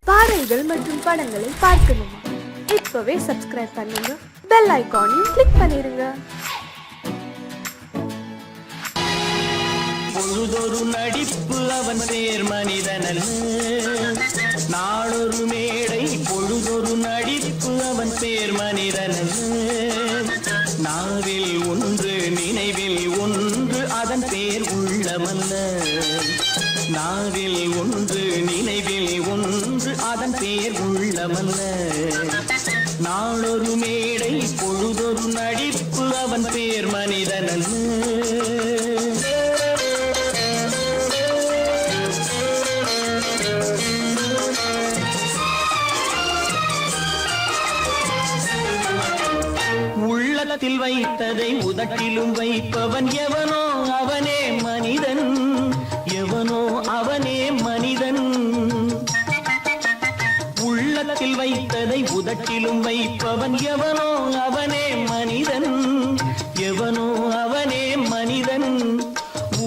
பாடல்கள் மற்றும் படங்களை பார்க்கணுமா? இப்பவே சப்ஸ்கிரைப் பண்ணுங்க, பெல் ஐகானையும் கிளிக் பண்ணிருங்க. பொழுதொரு நடிப்பு அவன் பேர் மனிதனல்ல, நாளொரு மேடை பொழுதொரு நடிப்பு அவன் பேர் மனிதனல்ல. நாவில் ஒன்று நினைவில் ஒன்று அதன் பேர் உள்ளமல்ல, நாவில் ஒன்று நினைவில் ஒன்று அதன் பேர் உள்ளமல்ல. நாளொரு மேடை பொழுதொரு நடிப்பு அவன் பேர் மனிதனல்ல. உள்ளத்தில் வைத்ததை உதட்டிலும் வைப்பவன் எவனோ அவனே மனிதன், எவனோ அவனே மனிதன். உள்ளத்தில் வைத்ததை உதட்டிலும் வைப்பவன் எவனோ அவனே மனிதன், எவனோ அவனே மனிதன்.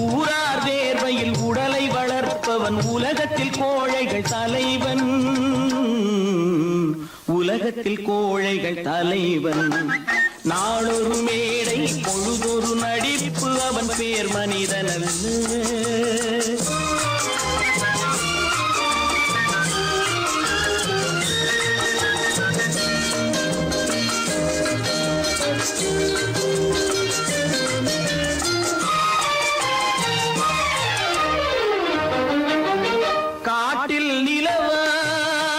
ஊரார் வேர்வையில் உடலை வளர்ப்பவன் உலகத்தில் கோழைகள் தலைவன், உலகத்தில் கோழைகள் தலைவன். நாளொரு மேடை பொழுதொரு நடிப்பு அவன் பேர் மனிதனல்ல. காட்டில் நிலவாய்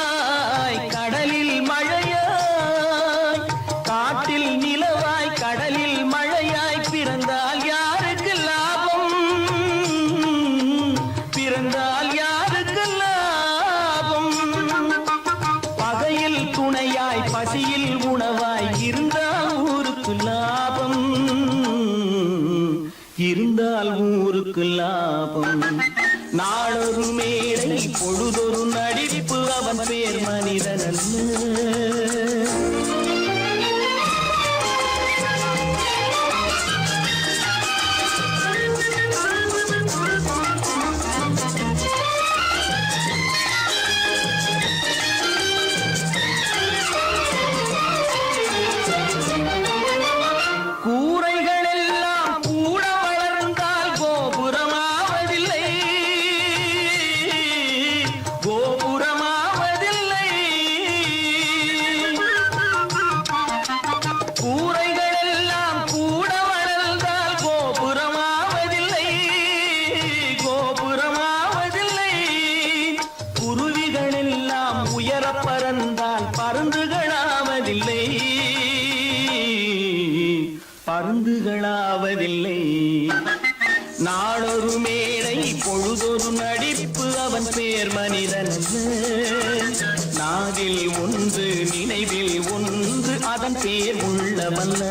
கடலில் மழையாய், காட்டில் நிலவாய் கடலில் மழையாய் பிறந்தால் யாருக்கு லாபம், பிறந்தால் யாருக்கு லாபம். பகையில் துணையாய் பசியில் உணவாய் இருந்தால் ஊருக்கு லாபம், இருந்தால் ஊருக்கு லாபம். நாளொரு மேடை பொழுதொரு நடிப்பு அவன் பேர் மனிதனல்ல. கூரைகள் எல்லாம் கூட வளர்ந்தால் கோபுரமாவதில்லை, கோபுரமாவதில்லை. கூரைகள் எல்லாம் கூட வளர்ந்தால் கோபுரமாவதில்லை, கோபுரமாவதில்லை. குருவிகள் எல்லாம் உயர பறந்தால் பருந்துகளாவதில்லை, பருந்துகளாவதில்லை. நாளொரு மேடை பொழுதொரு நடிப்பு அவன் பேர் மனிதனல்ல. நாவில் ஒன்று நினைவில் ஒன்று அதன் பேர் உள்ளமல்ல.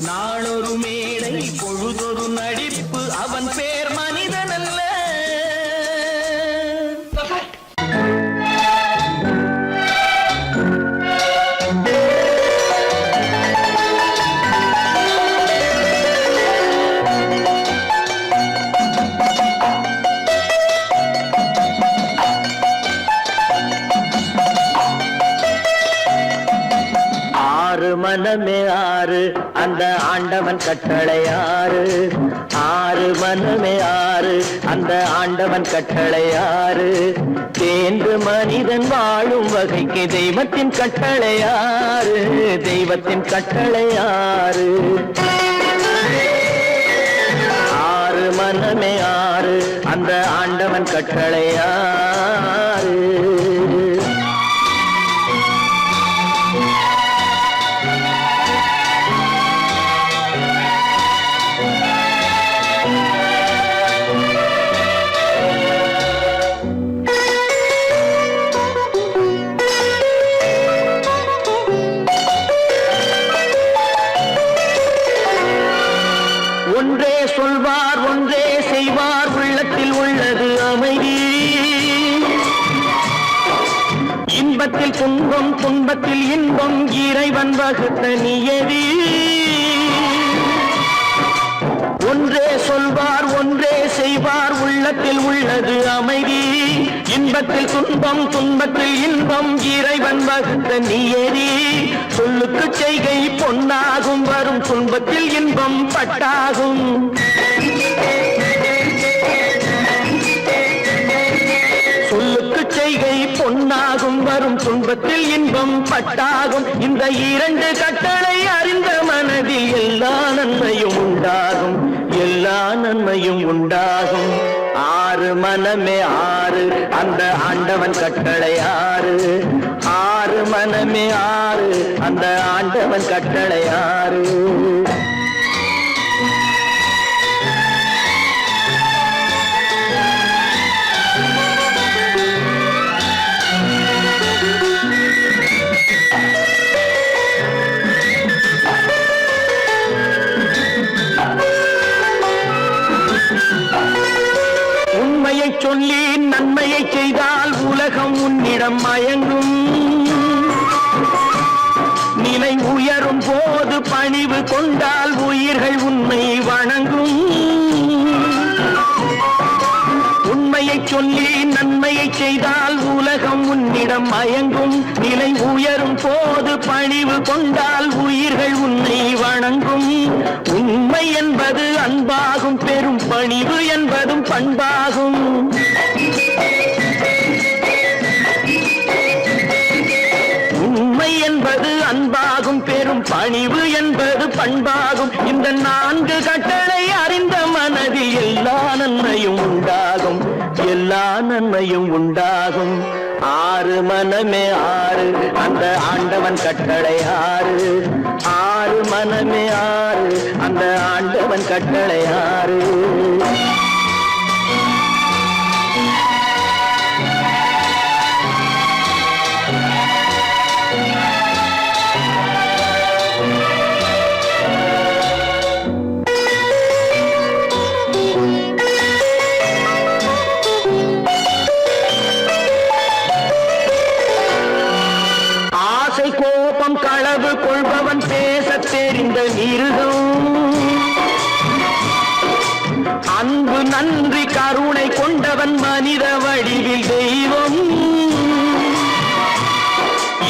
நாளொரு மேடை பொழுதொரு நடிப்பு அவன் பேர் மனிதனல்ல. ஆறு மனமே ஆறு அந்த ஆண்டவன் கட்டளை ஆறு, ஆறு மனமே ஆறு அந்த ஆண்டவன் கட்டளை ஆறு. தேர்ந்து மனிதன் வாழும் வகைக்கு தெய்வத்தின் கட்டளை ஆறு, தெய்வத்தின் கட்டளை ஆறு. ஆறு மனமே ஆறு அந்த ஆண்டவன் கட்டளை ஆறு. ஒன்றே சொல்வார் ஒன்றே செய்வார் உள்ளத்தில் உள்ளது அமைதி, இன்பத்தில் துன்பம் துன்பத்தில் இன்பம் இறைவன் வகுத்த நியதி. ஒன்றே சொல்வார் ஒன்றே செய்வார் உள்ளத்தில் உள்ளது அமைதி, இன்பத்தில் துன்பம் துன்பத்தில் இன்பம் இறைவன் வகுத்த நீயேறி சொல்லுக்கு செய்கை பொன்னாகும் வரும் துன்பத்தில் இன்பம் பட்டாகும் சொல்லுக்கு செய்கை பொன்னாகும் வரும் துன்பத்தில் இன்பம் பட்டாகும் இந்த இரண்டு கட்டளை அறிந்த மனதில் எல்லா நன்மையும் உண்டாகும் எல்லா நன்மையும் உண்டாகும் ஆறு மனமே ஆறு அந்த ஆண்டவன் கட்டளை ஆறு ஆறு மனமே ஆறு அந்த ஆண்டவன் கட்டளை ஆறு சொல்லி நன்மையை செய்தால் உலகம் உன்னிடம் மயங்கும் நிலை உயரும் போது பணிவு கொண்டால் உயிர்கள் உன்னை வணங்கும் உண்மையை சொல்லி நன்மையை செய்தால் உலகம் உன்னிடம் மயங்கும் நிலை உயரும் போது பணிவு கொண்டால் உயிர்கள் உன்னை வணங்கும் உண்மை என்பது அன்பாகும் பெரும் பணிவு என்பதும் பண்பாகும் உண்மை என்பது அன்பாகும் பெரும் பணிவு என்பது பண்பாகும் இந்த நான்கு கட்டளை அறிந்த மனதில் எல்லா நன்மையும் உண்டாகும் எல்லா நன்மையும் உண்டாகும் ஆறு மனமே ஆறு அந்த ஆண்டவன் கட்டளை ஆறு ஆறு மனமே ஆறு அந்த ஆண்டவன் கட்டளை ஆறு களவு கொள்பவன் பேச தெரிந்த மிருகம் அன்பு நன்றி கருணை கொண்டவன் மனித வடிவில் தெய்வம்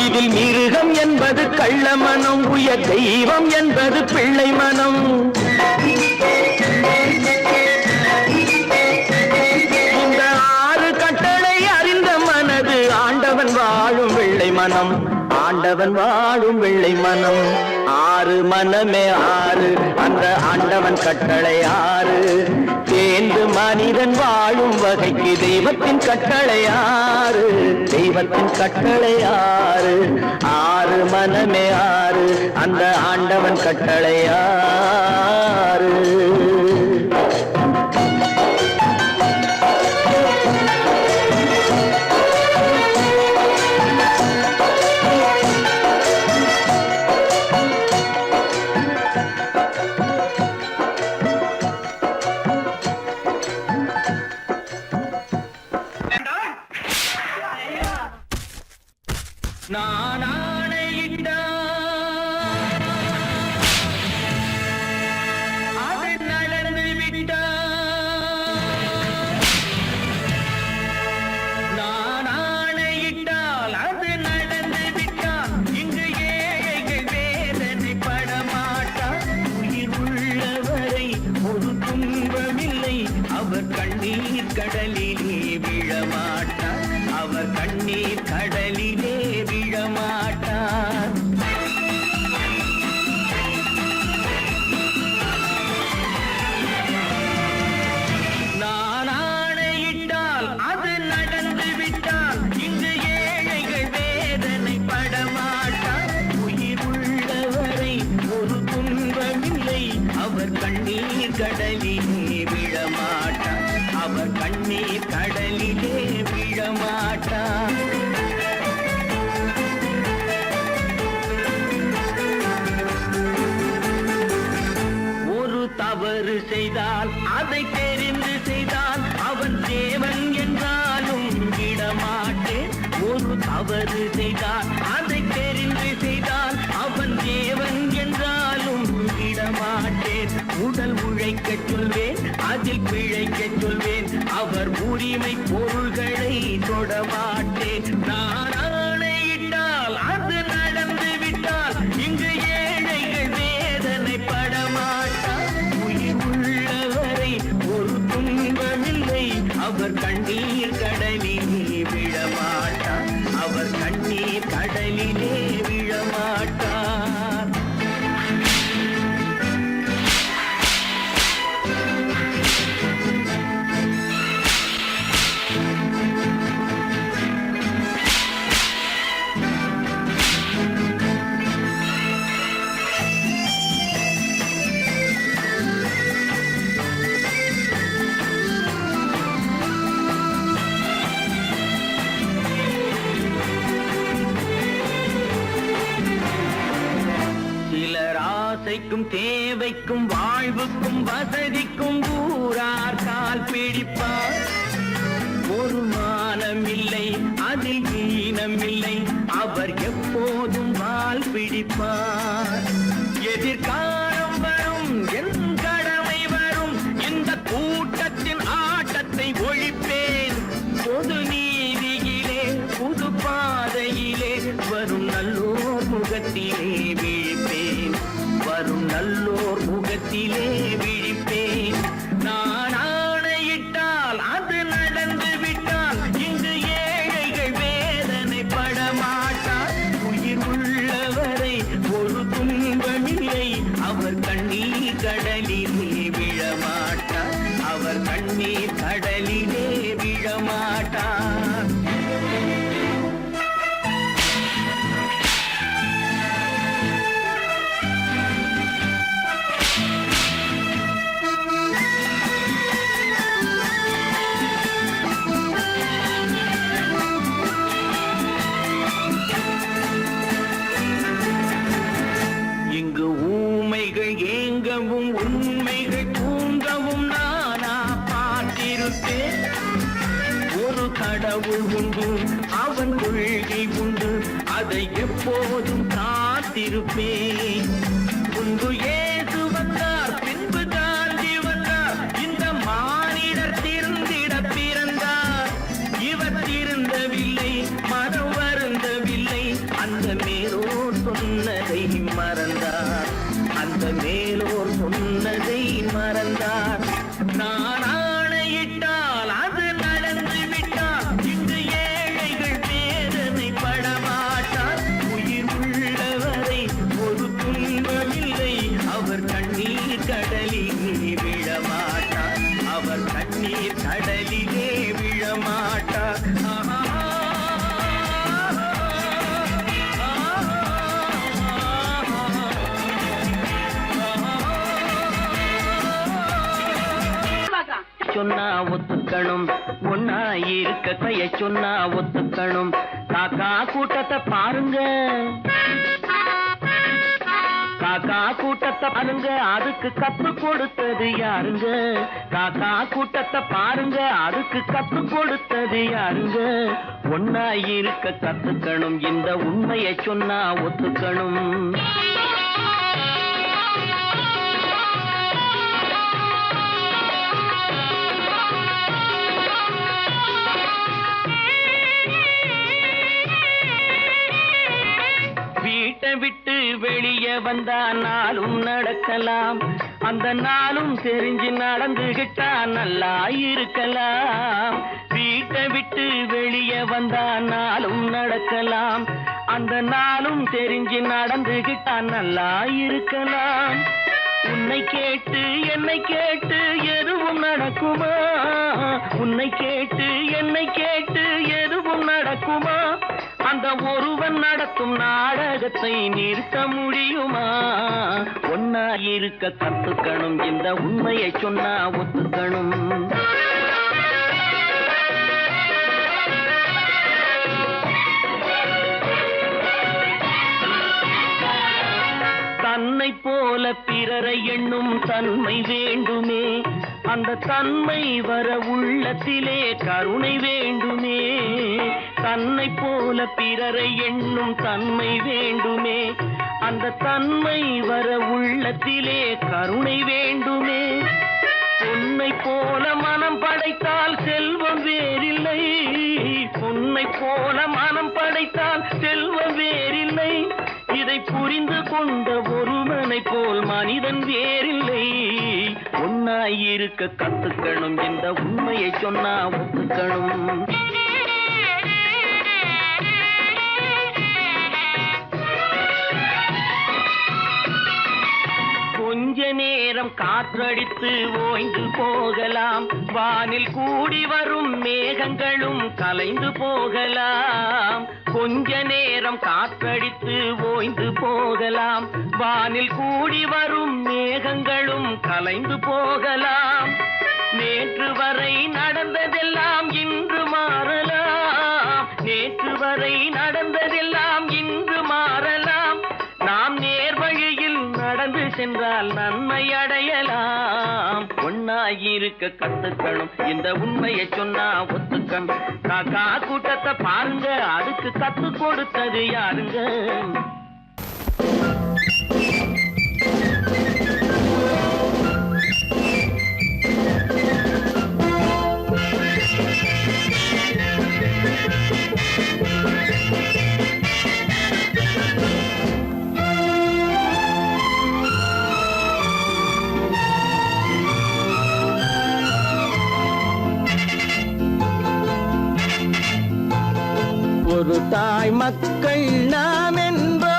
இதில் மிருகம் என்பது கள்ள மனம் உயர் தெய்வம் என்பது பிள்ளை மனம் இந்த ஆறு கட்டளை அறிந்த மனது ஆண்டவன் வாழும் வெள்ளை மனம் ஆண்டவன் வாழும் வெள்ளை மனம் ஆறு மனமே ஆறு அந்த ஆண்டவன் கட்டளை ஆறு தேர்ந்து மனிதன் வாழும் வகைக்கு தெய்வத்தின் கட்டளை ஆறு தெய்வத்தின் கட்டளை ஆறு ஆறு மனமே ஆறு அந்த ஆண்டவன் கட்டளை ஆறு நான் ஆணையிட்டால் அது நடந்து விட்டால் நான் ஆணையிட்டால் அது நடந்து விட்டால் இங்கு ஏழைகள் வேதனை படமாட்டார் உயிர் உள்ளவரை ஒரு துன்பமில்லை அவர் கண்ணீர் கடலிலே விழமாட்டார் அவர் கண்ணீர் கடலிலே விழமாட்டார் நான் ஆணையிட்டால் அது நடந்து விட்டால் இங்கு ஏழைகள் வேதனை படமாட்டார் உயிர் உள்ளவரை ஒரு துன்பமில்லை அவர் கண்ணீர் கடலிலே விழமாட்டார் அவர் கண்ணீர் கடலிலே விழமாட்டார் ஒரு தவறு செய்தால் அதை தெரிந்து செய்தால் அவன் தேவன் என்றாலும் விடமாட்டேன் ஒரு தவறு செய்தால் அதை தெரிந்து செய்தால் அவன் தேவன் என்றாலும் விடமாட்டேன் உடல் உழைக்க சொல்வேன் அது அதில் பிழைக்கச் சொல்வேன். அவர் உரிமை பொருள்களை தொடமாட்டேன். நான் ஆணையிட்டால் அது நடந்து விட்டால் இங்கு ஏழைகள் வேதனை படமாட்டார். உயிர் உள்ளவரை ஒரு துன்பமில்லை. அவர் கண்ணீர் கடலிலே விழமாட்டார். அவர் கண்ணீர் கடலிலே விழமாட்டார். ஆசைக்கும் தேவைக்கும் வாழ்வுக்கும் வசதிக்கும் ஊரார் கால் பிடிப்பார். ஒரு மானமில்லை அதில் ஈனமில்லை. அவர் எப்போதும் வால் பிடிப்பார். எதிர்காலம் வரும் என் கடமை வரும். இந்த கூட்டத்தின் ஆட்டத்தை ஒழிப்பேன். பொது நீதியிலே புது பாதையிலே வரும் நல்லோர் முகத்திலே விழிப்பேன். வரும் நல்லோர் முகத்திலே விழிப்பேன். நான் ஆணையிட்டால் அது நடந்து விட்டால் இங்கு ஏழைகள் வேதனை படமாட்டார். உயிர் உள்ளவரை ஒரு துன்பமில்லை. அவர் கண்ணீர் கடலிலே விழமாட்டார். அவர் கண்ணீர் கடலிலே விழமாட்டார். இங்கு ஊமைகள் ஏங்கவும் உண்மைகள் தூங்கவும் நானா பார்த்திருப்பேன். ஒரு கடவுள் உண்டு, அவன் கொள்கை உண்டு, அதை எப்போதும் காத்திருப்பேன். முன்பு இயேசு வந்தார், பின்பு காந்தி வந்தார். இந்த மானிடர் திருந்திட பிறந்தார். இவர் திருந்தவில்லை, மனம் வருந்தவில்லை. அந்த மேலோர் சொன்னதை மறந்தார். அந்த மேலோர் சொன்னதை மறந்தார். நான் ஆணையிட்டால் அது நடந்து விட்டால் இங்கு ஏழைகள் வேதனை படமாட்டார். உயிர் உள்ளவரை ஒரு துன்பமில்லை. அவர் கண்ணீர் கடலிலே விழமாட்டார். அவர் கண்ணீர் கடலிலே விழமாட்டார். சொன்னா ஒத்துக்கணும். ஒன்னா இருக்க கைய சொன்னா ஒத்துக்கணும். காக்கா கூட்டத்தை பாருங்க, காக்கா கூட்டத்தை பாருங்க. அதுக்கு கத்து கொடுத்தது யாருங்க? காக்கா கூட்டத்தை பாருங்க, அதுக்கு கத்து கொடுத்தது யாருங்க? ஒன்னா இருக்க கத்துக்கணும். இந்த உண்மையை சொன்னா ஒத்துக்கணும். வீட்டை விட்டு வெளியே வந்தா நாளும் நடக்கலாம். அந்த நாளும் தெரிஞ்சு நடந்துகிட்டா நல்லா இருக்கலாம். வீட்டை விட்டு வெளியே வந்தா நாளும் நடக்கலாம். அந்த நாளும் தெரிஞ்சு நடந்துகிட்டா நல்லா இருக்கலாம். உன்னை கேட்டு என்னை கேட்டு எதுவும் நடக்குமா? உன்னை கேட்டு என்னை கேட்டு எதுவும் நடக்குமா? அந்த ஒருவன் நடத்தும் நாடகத்தை நிறுத்த முடியுமா? ஒன்னா இருக்க கத்துக்கணும். இந்த உண்மையை சொன்னா ஒத்துக்கணும். தன்னை போல பிறரை எண்ணும் தன்மை வேண்டுமே. அந்த தன்மை வர உள்ளத்திலே கருணை வேண்டுமே. தன்னை போல பிறரை எண்ணும் தன்மை வேண்டுமே. அந்த தன்மை வர உள்ளத்திலே கருணை வேண்டுமே. பொன்னை போல மனம் படைத்தால் செல்வம் வேறில்லை, பொன்னை போல மனம் படைத்தால் செல்வம் வேறில்லை, இதை புரிந்து கொண்ட ஒருவனை போல் மனிதன் வேறில்லை. ஒன்னாயிருக்க கத்துக்கணும், இந்த உண்மையை சொன்னா ஒத்துக்கணும். கொஞ்ச நேரம் காற்றடித்து ஓய்ந்து போகலாம், வானில் கூடி வரும் மேகங்களும் கலைந்து போகலாம். கொஞ்ச நேரம் காற்றடித்து ஓய்ந்து போகலாம், வானில் கூடி வரும் மேகங்களும் கலைந்து போகலாம். நேற்று வரை நடந்ததெல்லாம் இன்று மாறலாம், நேற்று வரை நடந்ததெல்லாம் இன்று மாறலாம். நாம் நேர்வழியில் நடந்து சென்றால் நன்மை அடையலாம். ஒன்னாயிருக்க கத்துக்கணும், இந்த உண்மையை சொன்னா ஒத்துக்கணும். காக்கா கூட்டத்தை பாருங்க, அதுக்கு கத்து கொடுத்தது யாருங்க? ஒரு தாய் மக்கள் நாம் என்போம்,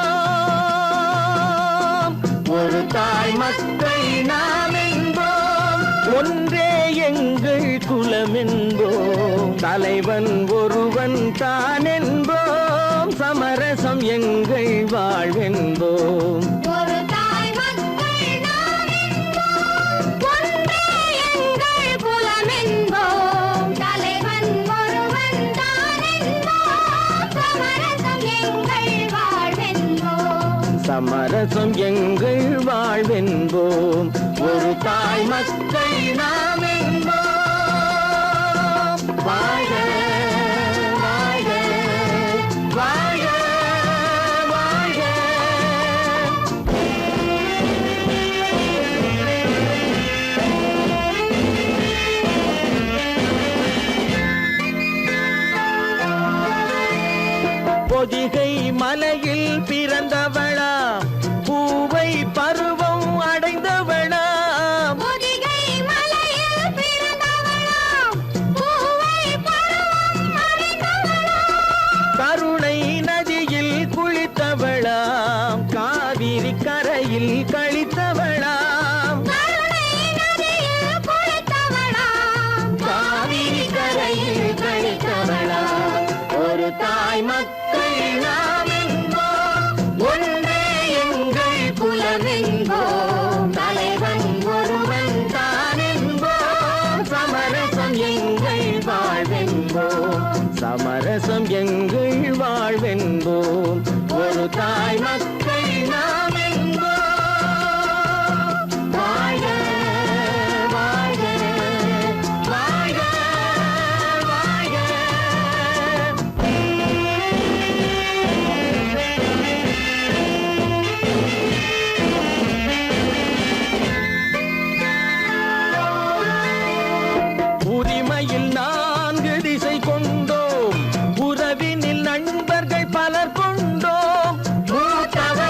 ஒரு தாய் மக்கள் நாம் என்போம், ஒன்றே எங்கள் குலம் என்போம், தலைவன் ஒருவன் தான் என்போம், சமரசம் எங்கள் வாழ்வென்போம். சமரசம் எங்கள் வாழ்வென்போம், ஒரு தாய் மக்கள் நாம் என்போம். வாழ்க வாழ்க வாழ்க வாழ்க. பொதிகை மலையில் பிறந்தவளா, பூவை பருவம் அடைந்தவளா, பொதிகை மலையில் பிறந்தவளா, பூவை பருவம் அடைந்தவளா, கருணை நதியில் குளித்தவளா, காவிரி கரையில் கழித்தவளா, கருணை நதியில் குளித்தவளா, காவிரி கரையில் கழித்தவளா. ஒரு தாய் மக்கள் நாம் என்போம், ஒன்றே எங்கள் குலம் என்போம், தலைவன் ஒருவன் தான் என்போம், சமரசம் எங்கள் வாழ்வென்போம், சமரசம் எங்கள் வாழ்வென்போம், ஒரு தாய் மக்கள் நாம் என்போம். வாழ்க வாழ்க வாழ்க வாழ்க. உரிமையில் 4 திசை கொண்டோம், உறவினில் நண்பர்கள் பலர் கொண்டோம், மூத்தவர்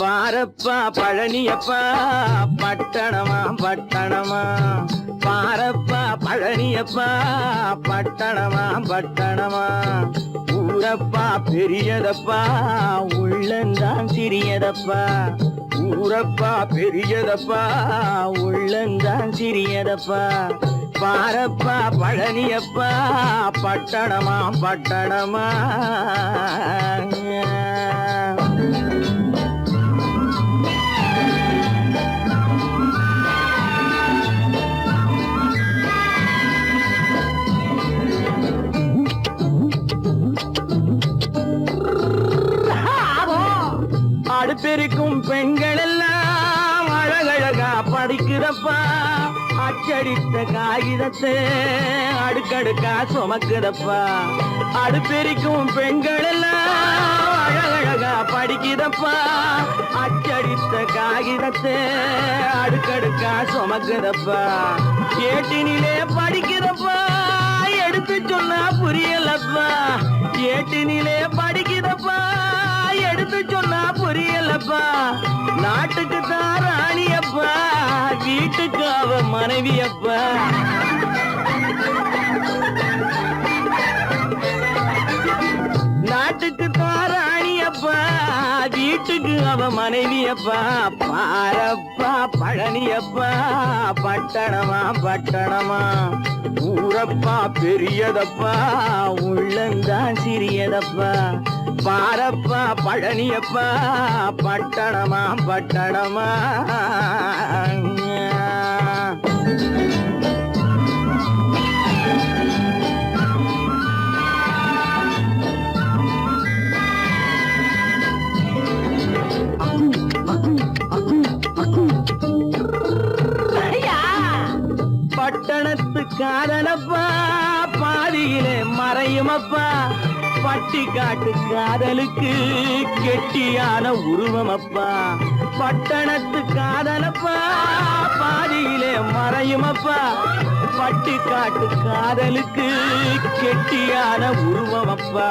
பாரப்பா பழனியப்பா பட்டணமா பட்டணமா பாரப்பா பழனியப்பா பட்டணமா பட்டணமா ஊரப்பா பெரியதப்பா உள்ளந்தான் சிறியதப்பா ஊரப்பா பெரியதப்பா உள்ளந்தான் சிறியதப்பா பாரப்பா பழனியப்பா பட்டணமா பட்டணமா அடுப்பெருக்கும் பெண்கள் எல்லாம் அழகழகா படிக்கிறப்பா அச்சடித்த காகிதத்தை அடுக்கடுக்கா சுமக்குதப்பா அடுப்பெருக்கும் பெண்கள் எல்லாம் அழகழகா படிக்கிறப்பா அச்சடித்த காகிதத்தை அடுக்கடுக்கா சுமக்குதப்பா ஏட்டினிலே படிக்கிறப்பா எடுத்து சொன்னா புரியலப்பா ஏட்டினிலே படிக்கிறப்பா எடுத்து சொன்னா புரியலப்பா நாட்டுக்கு தான் ராணியப்பா வீட்டுக்கு அவ மனைவியப்பா நாட்டுக்கு தான் ராணியப்பா வீட்டுக்கு அவ மனைவியப்பா பாரப்பா பழனியப்பா பட்டணமா பட்டணமா ஊரப்பா பெரியதப்பா உள்ளந்தான் சிறியதப்பா பாரப்பா பழனியப்பா பட்டணமா பட்டணமா பட்டணத்து காதலப்பா பாதியிலே மறையுமப்பா பட்டி காட்டு காதலுக்கு கெட்டியான உருவமப்பா பட்டணத்து காதலப்பா பாதியிலே மறையுமப்பா பட்டி காட்டு காதலுக்கு கெட்டியான உருவமப்பா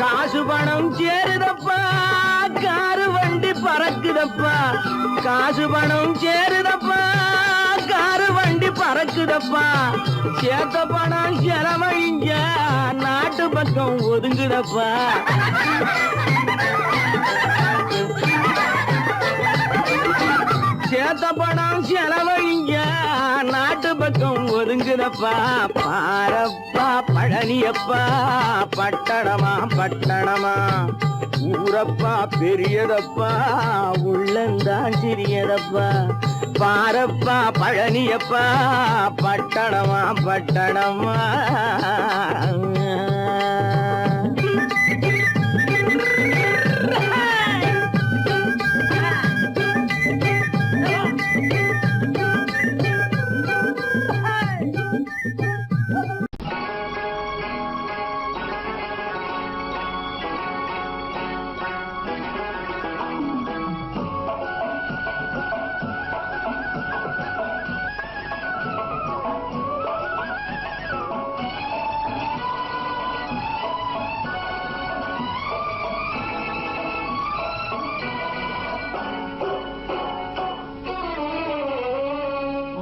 காசு பணம் சேருதப்பா காரு வண்டி பறக்குதப்பா காசு பணம் சேருதப்பா காரு வண்டி பறக்குதப்பா சேத்த பணம் செலவழிஞ்ச நாட்டு பக்கம் ஒதுங்குதப்பா சேத்த பணம் செலவழிஞ்ச நாட்டு பக்கம் ஒதுங்குதப்பா பாரப்பா பழனியப்பா பட்டணமா பட்டணமா ஊரப்பா பெரியதப்பா உள்ளந்தான் சிறியதப்பா பாரப்பா பழனியப்பா பட்டணமா பட்டணமா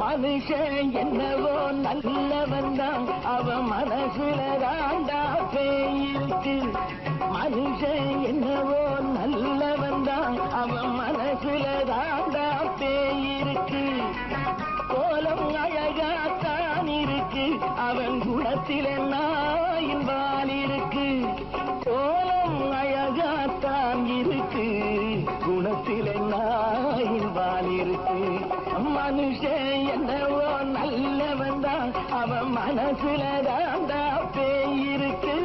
மனுஷன் என்னவோ நல்லவன் தான் அவன் மனசுல தாண்டா பேயிருக்கு மனுஷன் என்னவோ நல்லவன் தான் அவன் மனசுல தாண்டா பேயிருக்கு கோலம் அழகாத்தான் இருக்கு அவன் குணத்தில நாயின் வால் இருக்கு கோலம் அழகாத்தான் இருக்கு குணத்தில நாயின் வால் இருக்கு மனுஷன் என்னவோ நல்லவன் தான் அவன் மனசுல தாண்டா பேயிருக்கு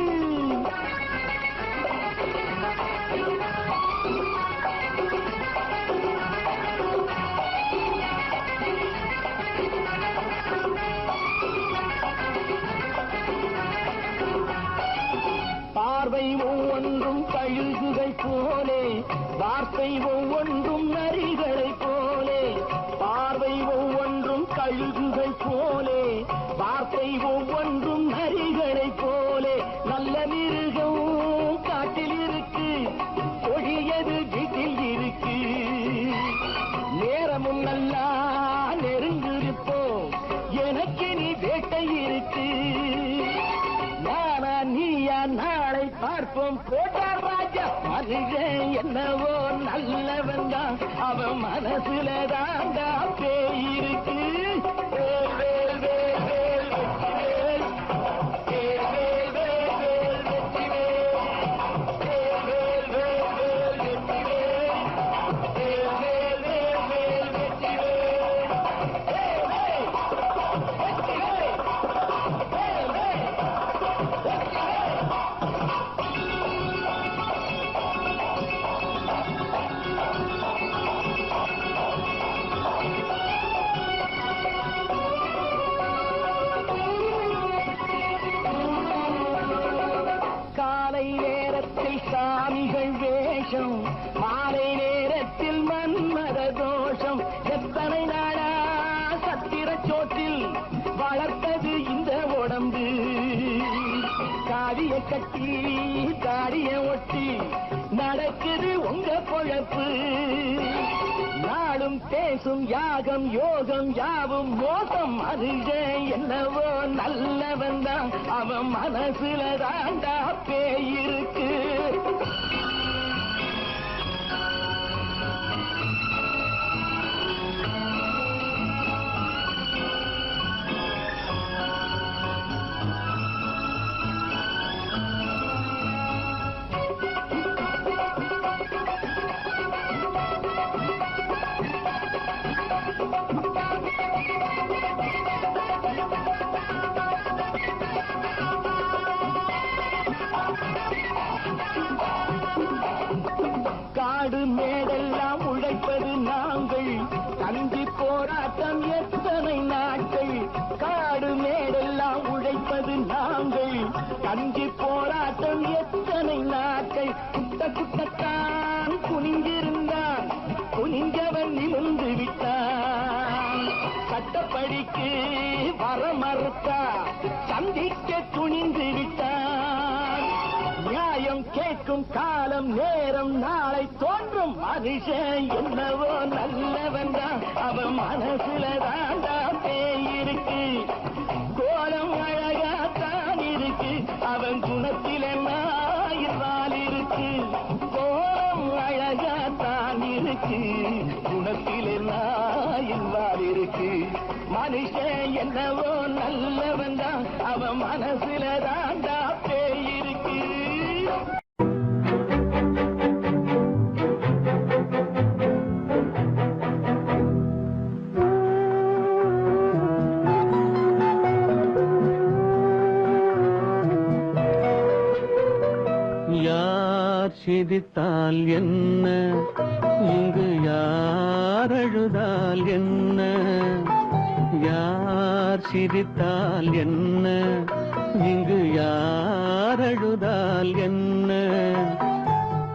பார்வை ஒவ்வொன்றும் கழுகுகள் போலே வார்த்தை ஒவ்வொன்றும் நரிகளை போலே பார்வை ஒவ்வொன்றும் கழுகுகள் போலே வார்த்தை ஒவ்வொன்றும் நரிகளை போலே நல்ல மிருகம் காட்டில் இருக்கு கொடியது வீட்டில் இருக்கு என்னவோ நல்லவன் தான் அவன் மனசுல தாண்டா பேயிருக்கு. வேல் வேல் வேல் வேல் வெற்றிவேல், வேல் வேல் வேல் வேல் வெற்றிவேல், வேல் வேல் வேல் வேல் வெற்றிவேல், வேல் வேல் வேல் வேல் வெற்றிவேல், வேல் வேல் வெற்றிவேல், வேல் வேல் காலை நேரத்தில் சாமிகள் வேஷம், மாலை நேரத்தில் மன்மத தோஷம். எத்தனை நாளா சத்திர சோற்றில் வளர்த்தது இந்த உடம்பு. காவிய கட்டி தாடிய ஒட்டி நடக்குது உங்க பொழப்பு. நாளும் பேசும் யாகம் யோகம் யாவும் மோசம். மனுஷன் என்னவோ நல்லவன் தான் அவன் மனசுல தாண்டா பேயிருக்கு. காடு மேடெல்லாம் உழைப்பது நாங்கள், கஞ்சி போராட்டம் எத்தனை நாட்கள். காடு மேடெல்லாம் உழைப்பது நாங்கள், கஞ்சி போராட்டம் எத்தனை நாட்கள். குட்ட குட்டத்தான் குனிஞ்சிருந்தான், குனிஞ்சவன் நிமிர்ந்து விட்டான். சட்டப்படிக்கு வர மறுத்தா சந்திக்க துணிந்து விட்டான். நியாயம் கேட்கும் காலம் நேரம் நாளை தோன்றும். மனுஷன் என்னவோ நல்லவன் தான் அவன் மனசுல தாண்டா பேயிருக்கு. கோலம் அழகாத்தான் இருக்கு, அவன் குணத்தில் என்னாயிரால் இருக்கு. கோலம் அழகாத்தான் இருக்கு, குணத்தில் என்னாயிரால் இருக்கு. மனுஷன் என்னவோ நல்லவன் தான் அவன் மனசுல தாண்டா பேயிருக்கு. யார் சிரித்தால் என்ன, இங்கு யார் அழுதால் என்ன. யார் சிரித்தால் என்ன, இங்கு யார் அழுதால் என்ன.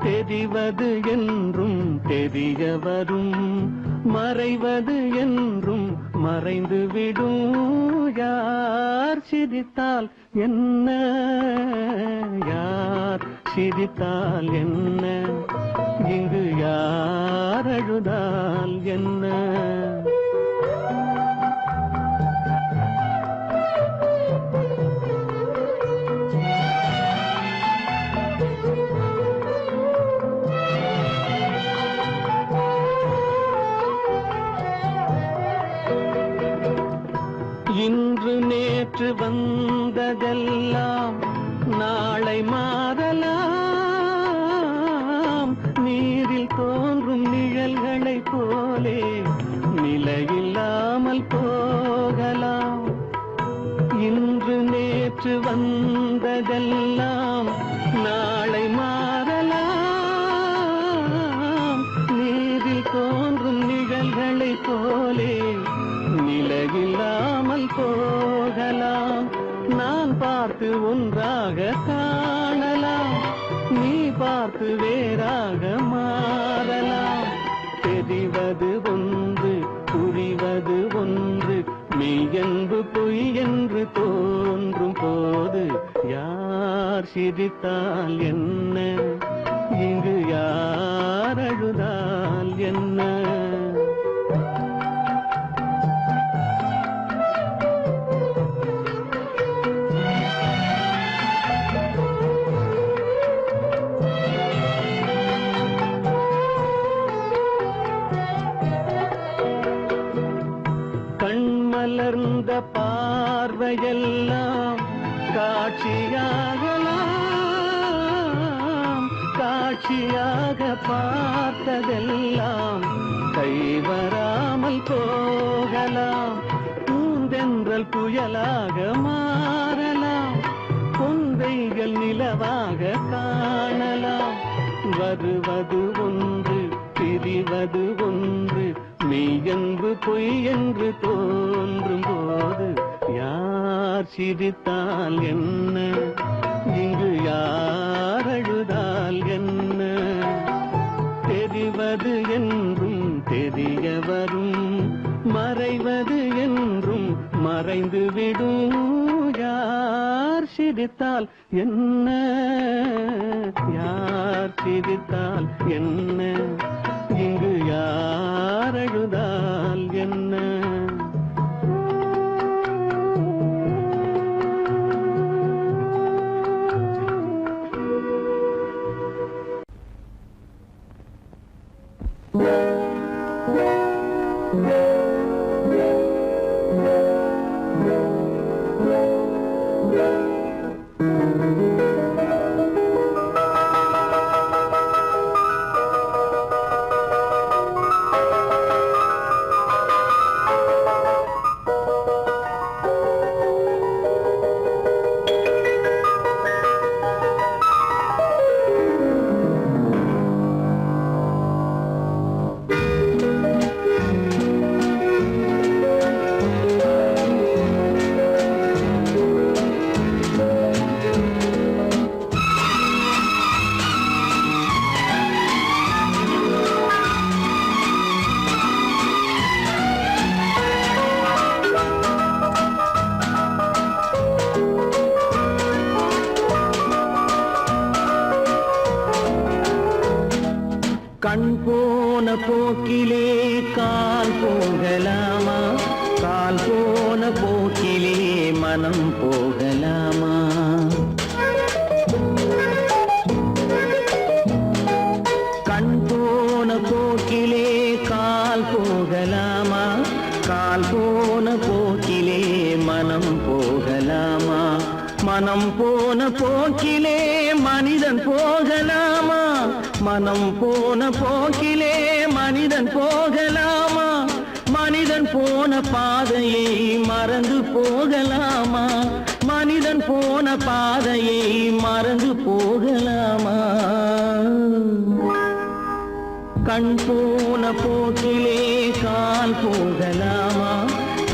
தெரிவது என்றும் தெரிய வரும், மறைவது என்றும் மறைந்துவிடும். யார் சிரித்தால் என்ன, யார் சிரித்தால் என்ன, இங்கு யார் அழுதால் என்ன. இன்று நேற்று வந்ததெல்லாம் நாளை மாறலாம். நீரில் தோன்றும் நிழல்களைப் போலே நிலையில்லாமல் போகலாம். இன்று நேற்று வந்ததெல்லாம் நாளை மாறலாம். நீரில் தோன்றும் நிழல்களைப் போலே நிலையில்லாமல் போகலாம். நான் பார்த்து ஒன்றாக காணலாம், நீ பார்த்து வேறாக மாறலாம். தெரிவது ஒன்று புரிவது ஒன்று, மெய் என்று பொய் என்று தோன்றும் போது யார் சிரித்தால் என்ன, இங்கு யார் அழுதால் என்ன. இவையெல்லாம் காட்சியாகலாம், காட்சியாக பார்த்ததெல்லாம் கைவராமல் போகலாம். பூந்தென்றல் புயலாக மாறலாம், கொந்தைகள் நிலவாக காணலாம். வருவது ஒன்று பிரிவது ஒன்று, மெய்யென்று பொய் என்று தோன்றும் போது யார் சிரித்தால் என்ன, இங்கு யார் அழுதால் என்ன? தெரிவது என்றும் தெரிய வரும், மறைவது என்றும் மறைந்து விடும். யார் சிரித்தால் என்ன, யார் சிரித்தால் என்ன, இங்கு யார் அழுதால் என்ன? கண் போன போக்கிலே கால் போகலாமா, கால் போன போக்கிலே மனம் போகலாமா? கண் போன போக்கிலே கால் போகலாமா, கால் போன போக்கிலே மனம் போகலாமா? மனம் போன போக்கிலே மனிதன் போகலாமா, மனம் போன போக்கிலே மனிதன் போகலாமா? மனிதன் போன பாதையை மறந்து போகலாமா, மனிதன் போன பாதையை மறந்து போகலாமா? கண் போன போக்கிலே கால் போகலாமா,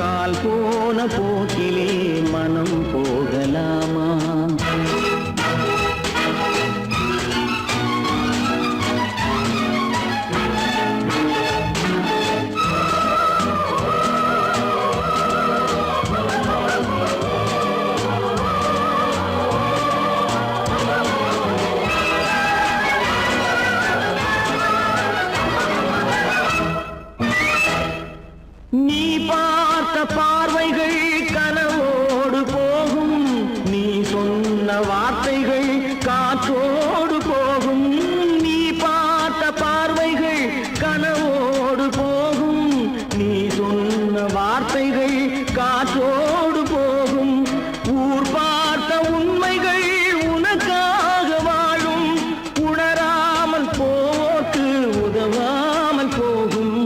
கால் போன போக்கிலே மனம் போகலாமா? நீ பார்த்த பார்வைகள் கனவோடு போகும், நீ சொன்ன வார்த்தைகள் காற்றோடு போகும். நீ பார்த்த பார்வைகள் கனவோடு போகும், நீ சொன்ன வார்த்தைகள் காற்றோடு போகும். ஊர் பார்த்த உண்மைகள் உனக்காக வாழும், உணராமல் போக்கு உதவாமல் போகும்,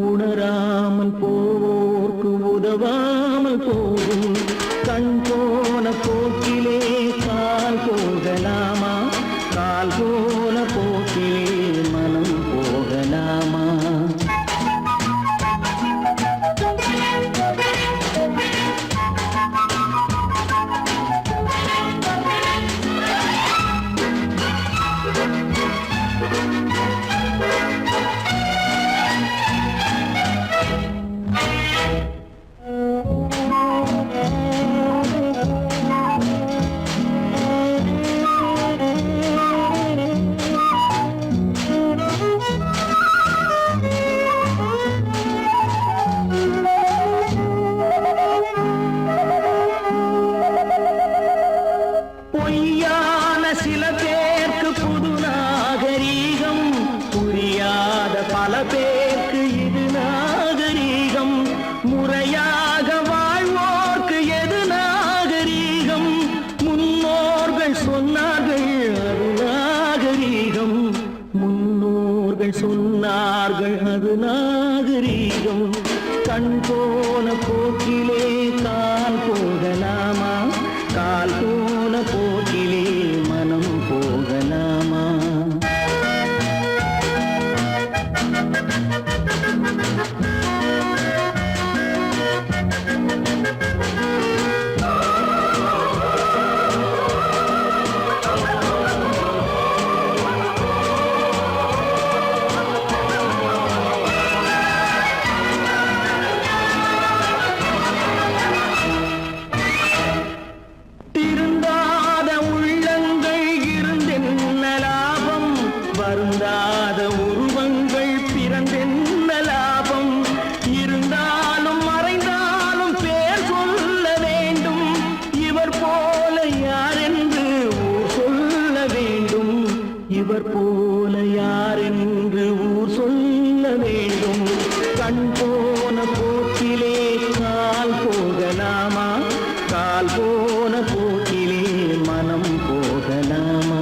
உணராமல் போவோர்க்கு உதவாமல் போகும். கண் போன போக்கிலே கால் போகலாமா, கால் போன போக்கிலே மனம் போகலாமா? பொய்யான சில பேருக்கு புது நாகரீகம், புரியாத பல பேருக்கு இது நாகரீகம். முறையாக வாழ்வோர்க்கு எது நாகரீகம்? மக்கள் சொன்னார்கள் அது நாகரீகம். கண் போன போக்கிலே கால் போகலாமா, கால் போன போக்கிலே மனம் போகலாமா? திருந்தாத உள்ளங்கள் இருந்தென்ன லாபம், வருந்தாத உருவங்கள் பிறந்தென்ன லாபம்? இருந்தாலும் மறைந்தாலும் பேர் சொல்ல வேண்டும், இவர் போல யாரென்று ஊர் சொல்ல வேண்டும், இவர் போல யாரென்று ஊர் சொல்ல வேண்டும். கண் போன போக்கிலே கால் போகலாமா, கால் போன போக்கிலே மனம் போகலாமா?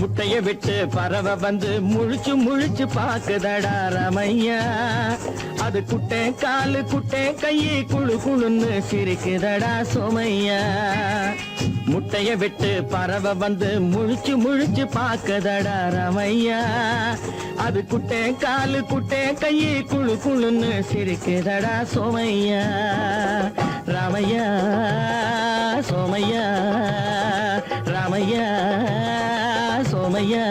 முட்டைய விட்டு பறவை வந்து முழிச்சு முழிச்சு பாக்குதடா ரமையா, அது குட்டை காலு குட்டை கையை குழு குழுன்னு சிரிக்குதடா சோமையா. முட்டைய விட்டு பறவை வந்து முழிச்சு முழிச்சு பாக்குதடா ரமையா, அது குட்டை காலு குட்டை கையை குழு குழுன்னு சிரிக்குதடா சோமையா. ராமையா சோமையா, ராமையா சோமையா.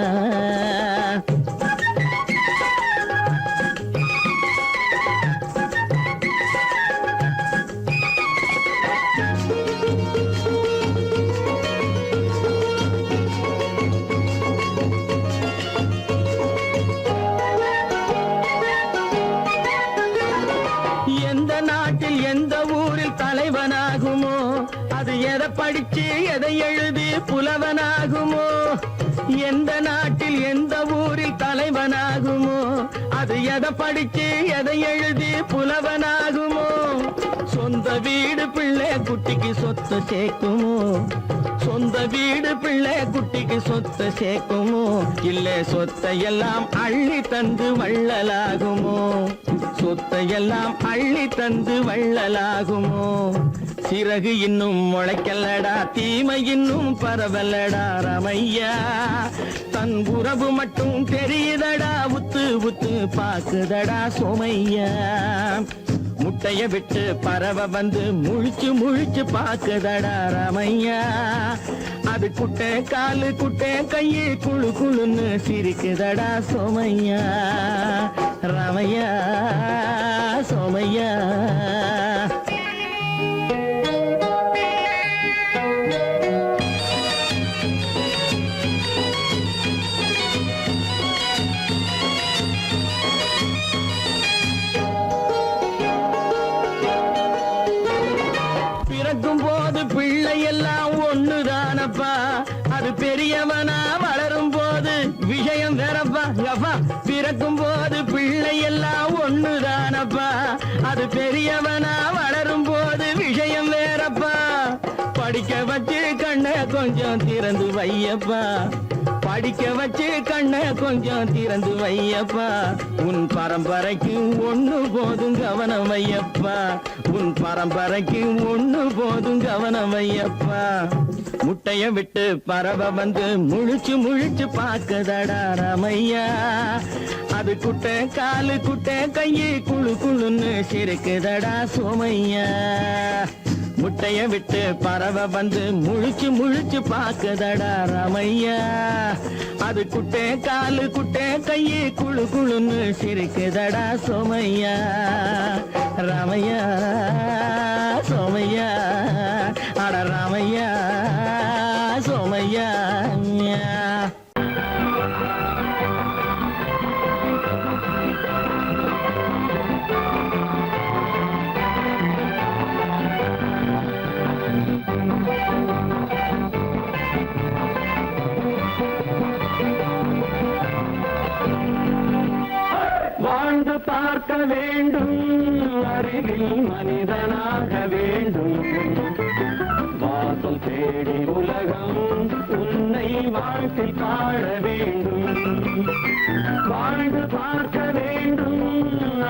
எந்த நாட்டில் எந்த ஊரில் தலைவனாகுமோ, அது எதை படிச்சு எதை எழுதி புலவனாகுமோ? எந்த நாட்டில் எந்த ஊரில் தலைவனாகுமோ, அது எதை படிச்சு எதை எழுதி புலவனாகுமோ? சொந்த வீடு பிள்ளை குட்டிக்கு சொத்து சேர்க்குமோ, சொந்த வீடு பிள்ளை குட்டிக்கு சொத்து சேர்க்குமோ? இல்ல சொத்தை எல்லாம் அள்ளி தந்து வள்ளலாகுமோ, சொத்தை எல்லாம் அள்ளி தந்து வள்ளலாகுமோ? சிறகு இன்னும் முளைக்கல்லடா, தீமை இன்னும் பரவலடா ரமையா, தன் உறவு மட்டும் தெரியுதடா, உத்து உத்து பாக்குதடா சோமையா. முட்டைய விட்டு பறவை வந்து முழிச்சு முழிச்சு பாக்குதடா ரமையா, அது குட்டை காலு குட்டை கையை குழு குழுன்னு சிரிக்குதடா சோமையா. ரமையா சோமையா. பிறக்கும் போது பிள்ளை எல்லாம் ஒண்ணுதானப்பா, அது பெரியவனா வளரும் போது விஷயம் வேறப்பா. அப்பா பிறக்கும் போது பிள்ளை எல்லாம் ஒண்ணுதானப்பா, அது பெரியவனா வளரும் போது விஷயம் வேறப்பா. படிக்க வச்சு கண்ணை கொஞ்சம் திறந்து வையப்பா, படிக்க வச்சு கண்ணை கொஞ்சம் திறந்து வையப்பா. உன் பரம்பரைக்கு ஒண்ணு போதும் கவனம் வையப்பா, உன் பரம்பரைக்கு ஒண்ணு போதும் கவனம் வையப்பா. முட்டைய விட்டு பறவை வந்து முழிச்சு முழிச்சு பாக்குதடா ரமையா, அது குட்டை காலு குட்டை கையை குழு குழுன்னு சிரிக்குதடா சோமையா. முட்டைய விட்டு பறவை வந்து முழிச்சு முழிச்சு பாக்குதடா ரமையா, அது குட்டை காலு குட்டை கையை குழு குழுன்னு சிரிக்குதடா சோமையா. ராமையா சோமையா, அட ராமையா சோமையா. பார்க்க வேண்டும் அறிவில் மனிதனாக வேண்டும் வாசல் தேடி உலகம் உன்னை வாழ்த்தி பாட வேண்டும் வாழ்ந்து பார்க்க வேண்டும்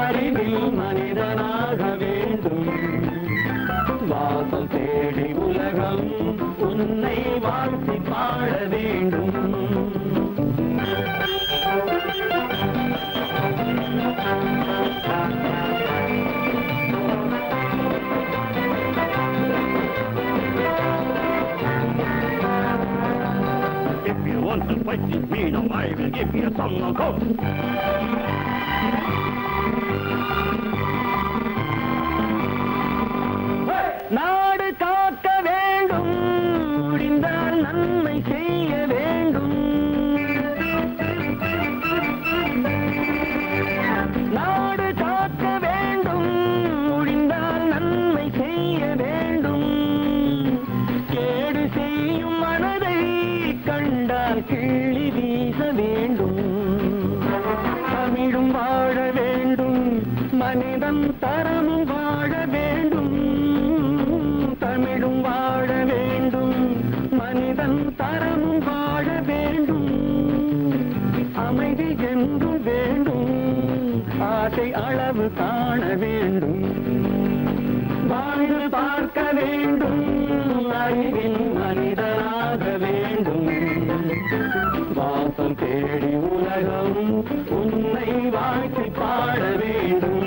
அறிவில் மனிதனாக வேண்டும் வாசல் தேடி உலகம் உன்னை வாழ்த்தி பாட வேண்டும் If you want to fight with me, now I will give you a song of hope. நாடு காக்க வேண்டும் முடிந்தால் நன்மை செய்ய வேண்டும் நாடு காக்க வேண்டும் முடிந்தால் நன்மை செய்ய வேண்டும் கேடு செய்யும் மனதை கண்டால் கிள்ளி வீச வேண்டும் தமிழும் வாழ வேண்டும் மனிதன் தரமும் வாழ வேண்டும் தமிழும் வாழ வேண்டும் மனிதன் தரமும் வாழ வேண்டும் அமைதி என்றும் வேண்டும் ஆசை அளவு காண வேண்டும் வாழ்ந்து பார்க்க வேண்டும் அறிவின் மனிதனாக வேண்டும் வாசம் தேடி உலகம் உன்னை வாழ்த்தி பாட வேண்டும்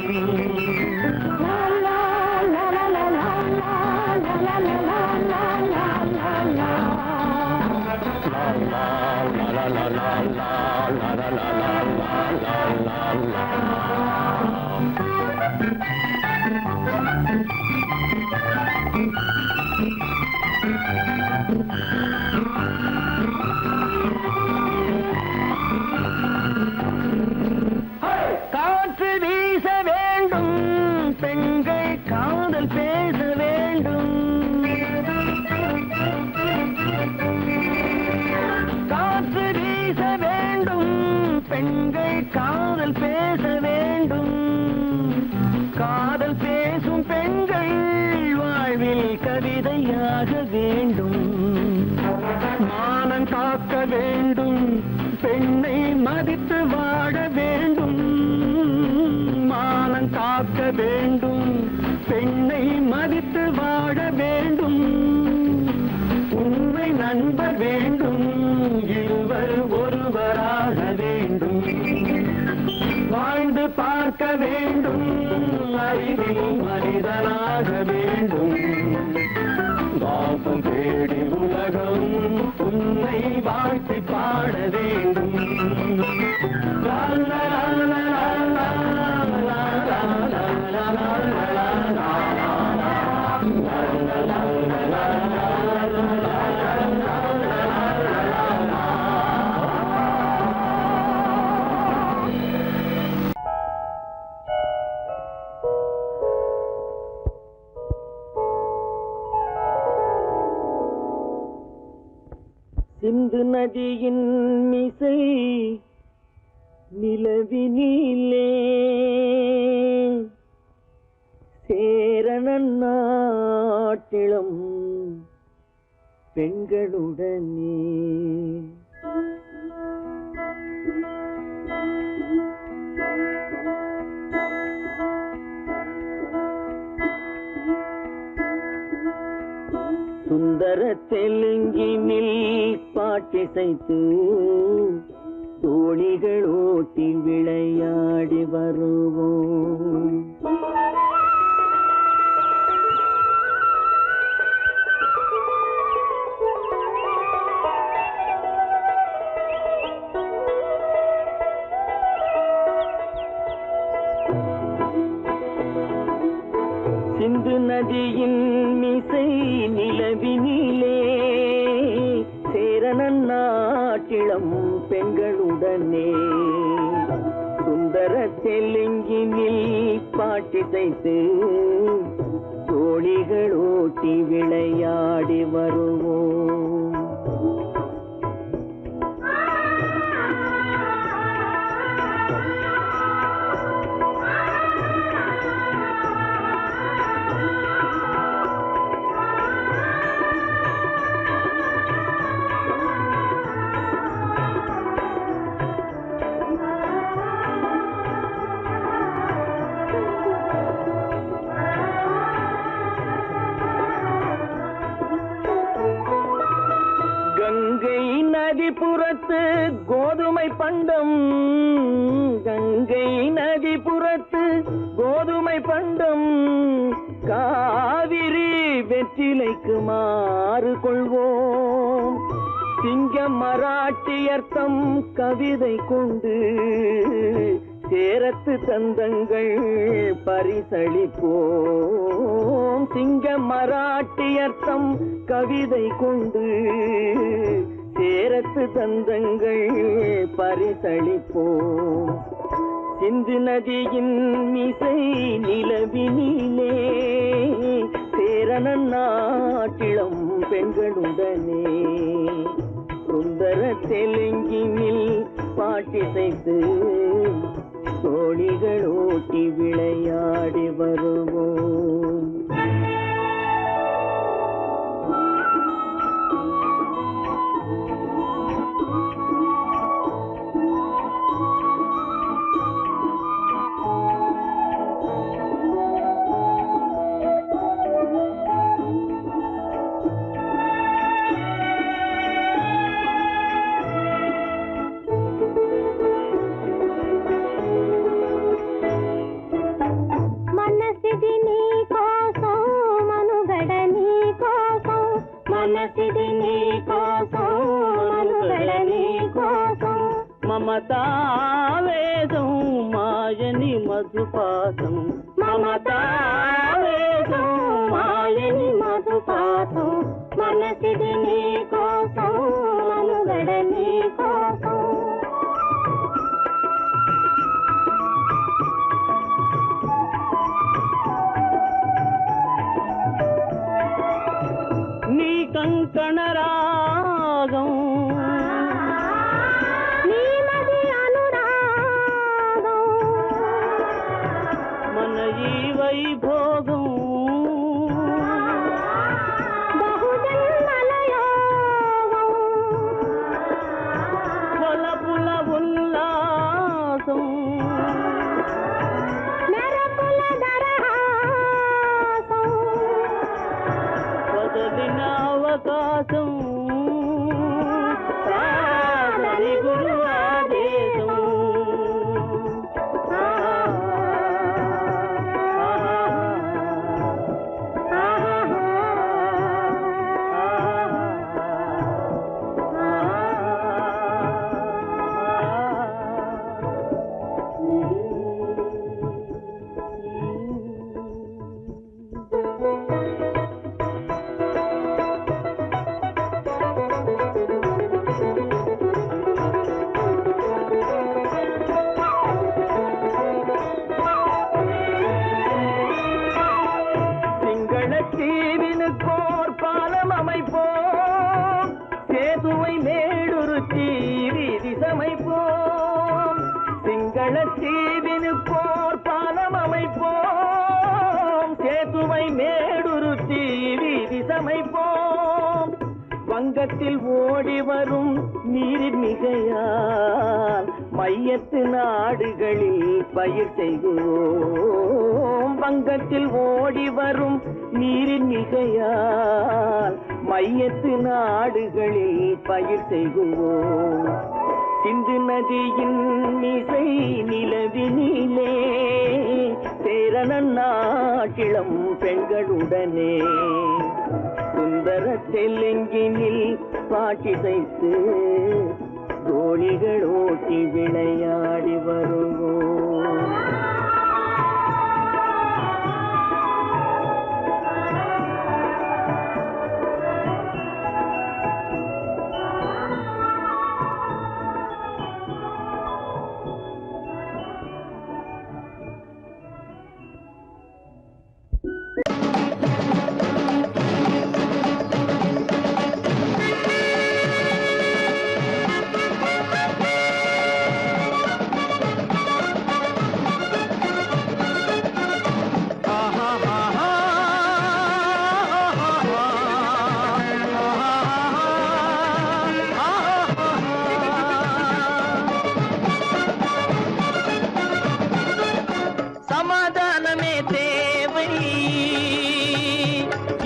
காற்று வீச வேண்டும் பெண்கள் காதல் பேச வேண்டும் காற்று வீச வேண்டும் பெண்கள் காதல் பேச வேண்டும் காதல் பேசும் பெண்கள் வாழ்வில் கவிதையாக வேண்டும் மானம் காக்க வேண்டும் பெண்ணை மதித்து வாழ வேண்டும் மானம் காக்க வேண்டும் பெண்ணை மதித்து வாழ வேண்டும் உண்மை நண்பர் வேண்டும் இருவர் ஒருவராக வேண்டும் வாழ்ந்து பார்க்க வேண்டும் அறிவில் மனிதனாக வேண்டும் வாசம் தேடி உலகம் உன்னை வாழ்த்தி பாட வேண்டும் லா லா லா லா லா லா லா லா லா சிந்து நதியின் மிசை நிலவினிலே சேரணன் நாட்டிளம் பெண்களுடனே சுந்தர தெலுங்கினில் பாட்டிசைத்து தோணிகள் ஓட்டி விளையாடி வருவோம் சிந்து நதியின் மிசை நிலவினிலே சேரணன் நாட்டிளம் பெண்களுடனே சுந்தர தெலுங்கினில் பாட்டிசைத்து தோணிகள் ஓட்டி விளையாடி வருவோம் கோதுமை பண்டம் கங்கை நதிபுறத்து கோதுமை பண்டம் காவிரி வெற்றிலைக்கு மாறு கொள்வோம். சிங்கம் மராட்டியர்த்தம் கவிதை கொண்டு சேரத்து தந்தங்கள் பரிசளிப்போம். சிங்கம் மராட்டியர்த்தம் கவிதை கொண்டு சேரத்து தந்தங்கள் பரிசளிப்போம். சிந்து நதியின் மிசை நிலவினிலே சேரணன் நாட்டிளம் பெண்களுடனே சுந்தர தெலுங்கினில் பாட்டிசைத்து தோழிகள் ஓட்டி விளையாடி வருவோம். మమతావేదం మాయని మధుపాతం మమతావేదం మాయని మధుపాతం మనసిది నీ కోసం మనుగడ నీ కోసం నీ కంకణ రాగం వైభోగం బహుజన్మలయోగం కొలపుల ఉల్లాసం మెరపుల దరహాసం వదలిన అవకాశం సాధని గురు ఆదేశం தீவினுக்கோர் பாலம் அமைப்போம் சேதுவை மேடுருத்தி வீதி சமைப்போம். சிங்கள தீவினுக்கோர் பாலம் அமைப்போம் சேதுவை மேடுருத்தி வீதி சமைப்போம். வங்கத்தில் ஓடி வரும் நீரின் மிகையால் மையத்து நாடுகளில் பயிர் செய்வோம். வங்கத்தில் ஓடி வரும் நீரின் மிகையால் மையத்து நாடுகளில் பயிர் செய்வோம். சிந்து நதியின் மிசை நிலவினிலே சேரணன் நாட்டிளம் பெண்களுடனே சுந்தர தெலுங்கினில் பாட்டிசைத்து தோழிகள் ஓட்டி விளையாடி வருவோம்.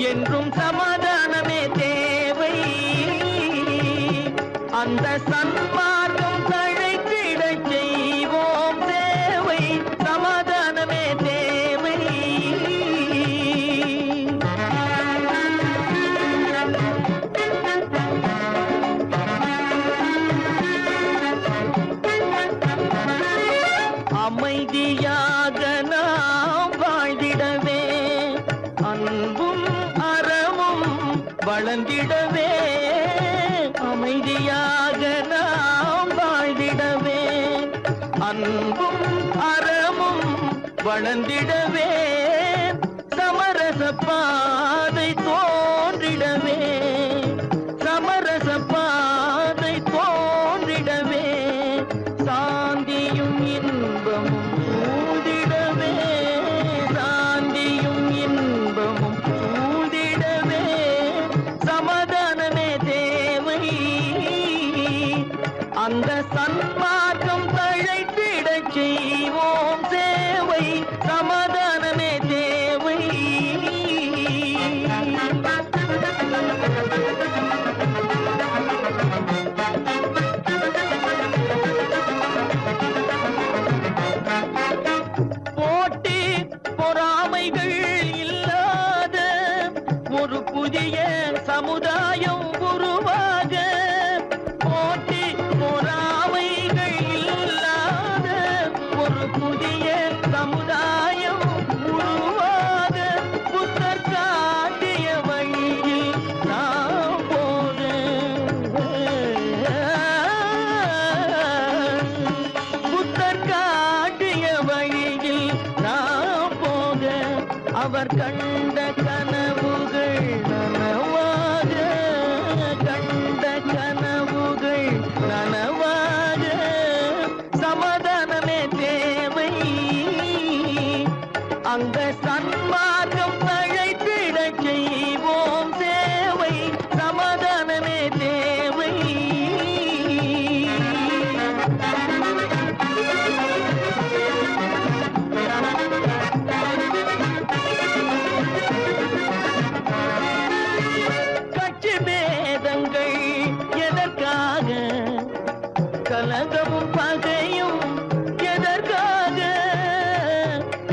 என்றும் சமாதானமே தேவை. அந்த சன்மார்க்கம் தழை அமைதியாக நாம் வாழ்ந்திடவே அன்பும் அறமும் வளர்ந்திடவே அமைதியாக நாம் வாழ்ந்திடவே அன்பும் அறமும் வளர்ந்திடவே சமரச பாதை தோன்றிடவே சமரச பாதை தோன்றிடவே சாந்தியும் இன்பமும் சூழ்ந்திடவே சாந்தியும் இன்பமும் சூழ்ந்திடவே சமாதானமே தேவை அந்த சன்மார்க்கம் தழைத்திடச் செய்வோம் சேவை சமாதானமே தேவை போட்டி பொறாமைகள் இல்லாத ஒரு புதிய சமுதாயம் உருவாக போட்டி பொறாமைகள் இல்லாத ஒரு புதிய சமுதாயம் உருவாக புத்தர் காட்டிய வழியில் நாம் போக புத்தர் காட்டிய வழியில் நாம் போக அவர் கண்ட கனவுகள் நனவாக கண்ட கனவுகள் நனவாக சமாதானமே தேவை அந்த சன்மார்க்கம் தழைத்திடச் செய்வோம் சேவை சமாதானமே தேவை கட்சி பேதங்கள் எதற்காக கலகமும் பகையும் எதற்காக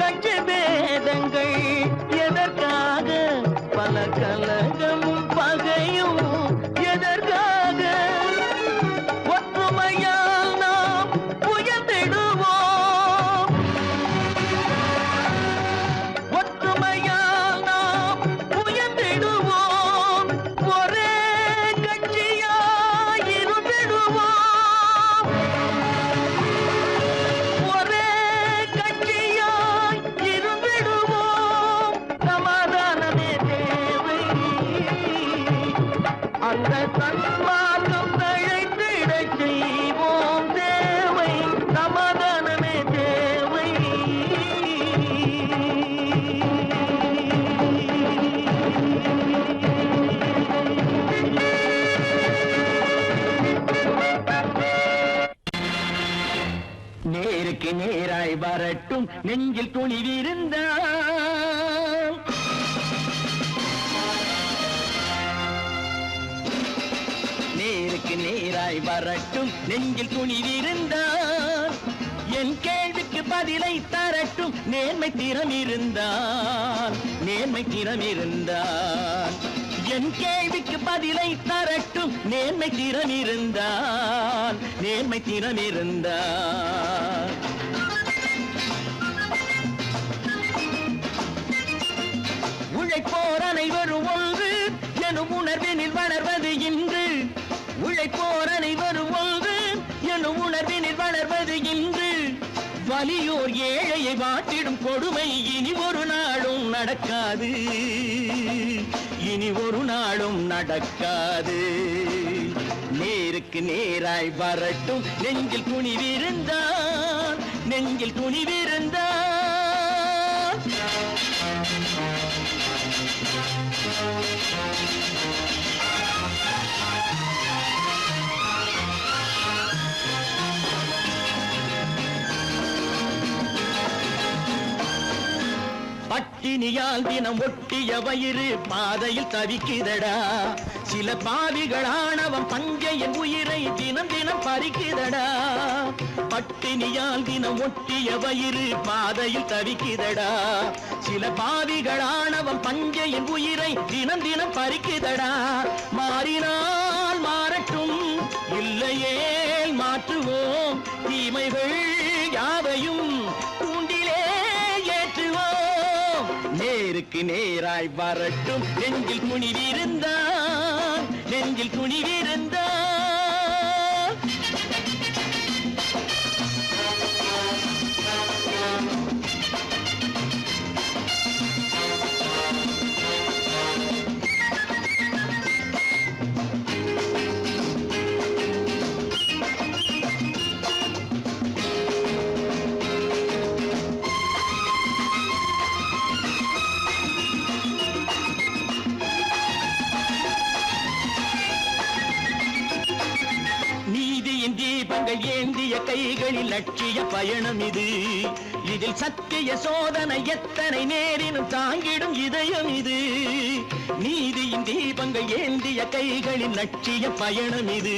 கட்சி பேதங்கள் எதற்காக பல கலகமும் பகையும் எதற்காக ஒற்றுமையால் நாம் உயர்ந்திடுவோம் ஒற்றுமையால் நாம் உயர்ந்திடுவோம் ஒரே கட்சியாய் இருந்திடுவோம் ஒரே கட்சியாய் இருந்திடுவோம் சமாதானமே தேவை அந்த சன்மார்க்கம் தழைத்திடச் செய்வோம் தேவை சமாதானமே தேவை நேருக்கு நேராய் வரட்டும் நெஞ்சில் துணிவிருந்தால் நேருக்கு நேராய் வரட்டும் நெஞ்சில் துணிவிருந்தால் என் கேள்விக்கு பதிலை தரட்டும் நேர்மை திறம் இருந்தால் நேர்மை திறம் இருந்தால் என் கேள்விக்கு பதிலை தரட்டும் நேர்மை திறம் இருந்தால் நேர்மை திறம் இருந்தால் உழைப்போர் அனைவரும் ஒன்று எனும் உணர்வினில் வளர்வது இன்று உழைப்போர் அனைவரும் ஒன்று எனும் உணர்வினில் வளர்வது இன்று வலியோர் ஏழையை வாட்டிடும் கொடுமை இனி ஒரு நாளும் நடக்காது இனி ஒரு நாளும் நடக்காது நேருக்கு நேராய் வரட்டும் நெஞ்சில் துணிவிருந்தால் நெஞ்சில் துணிவிருந்தால் பட்டினியால் தினம் ஒட்டிய வயிறு பாதையில் தவிக்குதடா சில பாவிகளானவன் பஞ்சையின் உயிரை தினம் தினம் பறிக்குதடா பட்டினியால் தினம் ஒட்டிய வயிறு பாதையில் தவிக்குதடா சில பாவிகளானவன் பஞ்சையின் உயிரை தினம் தினம் பறிக்குதடா மாறினால் மாறட்டும் இல்லையே மாற்றுவோம் தீமைகள் யாவையும் தூண்டிலே ஏற்றுவோம். நேருக்கு நேராய் வரட்டும் நெஞ்சில் துணிவிருந்தான், நெஞ்சில் துணிவிருந்தான். நீதியின் தீபங்கள் ஏந்திய கைகளில் லட்சிய பயணம் இது. இதில் சத்திய சோதனை எத்தனை நேரினும் தாங்கிடும் இதயம் இது. நீதியின் தீபங்கள் ஏந்திய கைகளில் லட்சிய பயணம் இது.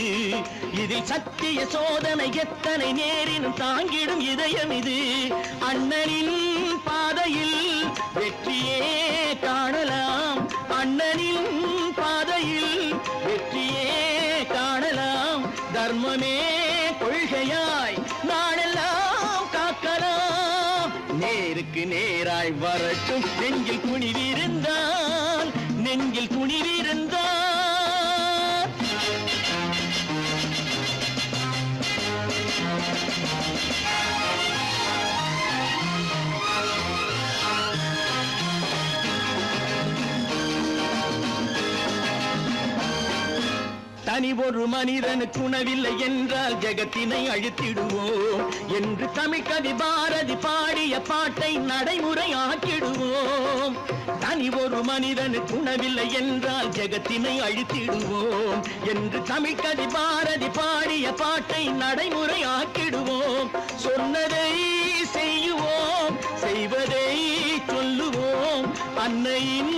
இதில் சத்திய சோதனை எத்தனை நேரினும் தாங்கிடும் இதயம் இது. அண்ணனின் பாதையில் வெற்றியே காணலாம், அண்ணனின் பாதையில் வெற்றியே காணலாம். தர்மமே கொள்கையாய் நாடெல்லாம் காக்கலாம். நேருக்கு நேராய் வரட்டும் நெஞ்சில் துணிவிருந்தான், நெஞ்சில் துணிவிருந்தான். தனி ஒரு மனிதனுக்கு உணவில்லை என்றால் ஜெகத்தினை அழித்திடுவோம் என்று தமிழ் கவி பாரதி பாடிய பாட்டை நடைமுறையாக்கிடுவோம். தனி ஒரு மனிதனுக்கு உணவில்லை என்றால் ஜெகத்தினை அழித்திடுவோம் என்று தமிழ் கவி பாரதி பாடிய பாட்டை நடைமுறையாக்கிடுவோம். சொன்னதை செய்யுவோம், செய்வதை சொல்லுவோம், அன்னையின்